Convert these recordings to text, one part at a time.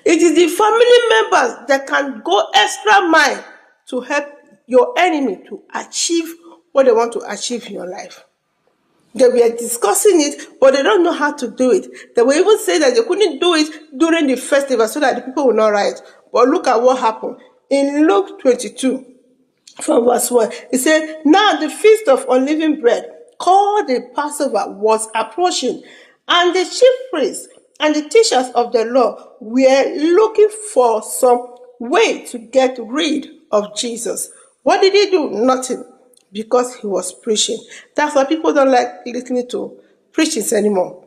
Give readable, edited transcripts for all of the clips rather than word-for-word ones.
It is the family members that can go extra mile to help your enemy to achieve what they want to achieve in your life. They were discussing it, but they don't know how to do it. They were even saying that they couldn't do it during the festival so that the people will not riot. But look at what happened. In Luke 22, from verse 1, it said, now the feast of unleavened bread, called the Passover, was approaching, and the chief priests and the teachers of the law were looking for some way to get rid of Jesus. What did he do? Nothing. Because he was preaching. That's why people don't like listening to preachings anymore.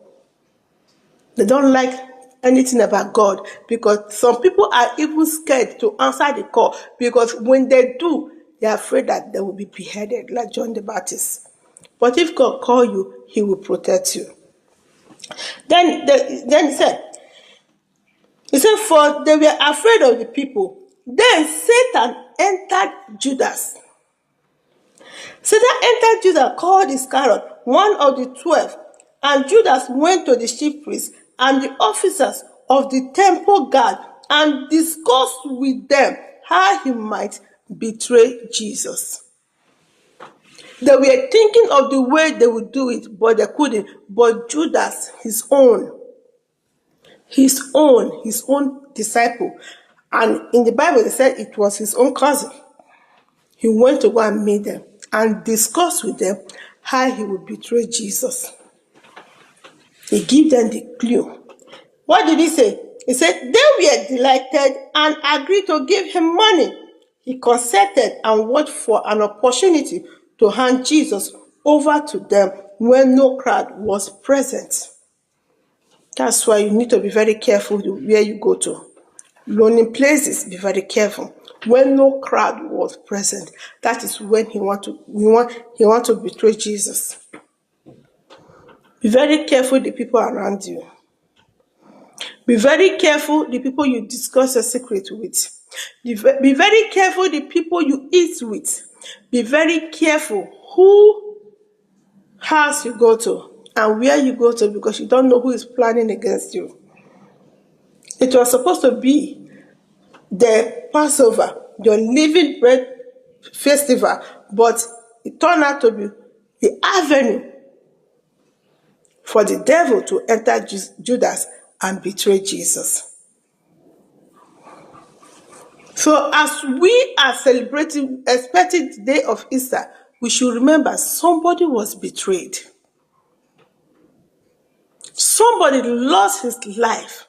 They don't like anything about God, because some people are even scared to answer the call, because when they do, they're afraid that they will be beheaded like John the Baptist. But if God calls you, he will protect you. Then he said, for they were afraid of the people. Then Satan entered Judas. Satan entered Judas, called Iscariot, one of the 12, and Judas went to the chief priests and the officers of the temple guard and discussed with them how he might betray Jesus. They were thinking of the way they would do it, but they couldn't. But Judas, his own disciple, and in the Bible they said it was his own cousin. He went to go and meet them and discuss with them how he would betray Jesus. He gave them the clue. What did he say? He said they were delighted and agreed to give him money. He consented and waited for an opportunity to hand Jesus over to them when no crowd was present. That's why you need to be very careful where you go to. Lonely places, be very careful. When no crowd was present, that is when he want to betray Jesus. Be very careful the people around you. Be very careful the people you discuss your secret with. Be very careful the people you eat with. Be very careful who house you go to and where you go to, because you don't know who is planning against you. It was supposed to be the Passover, your living bread festival, but it turned out to be the avenue for the devil to enter Judas and betray Jesus. So as we are celebrating, expecting the day of Easter, we should remember somebody was betrayed. Somebody lost his life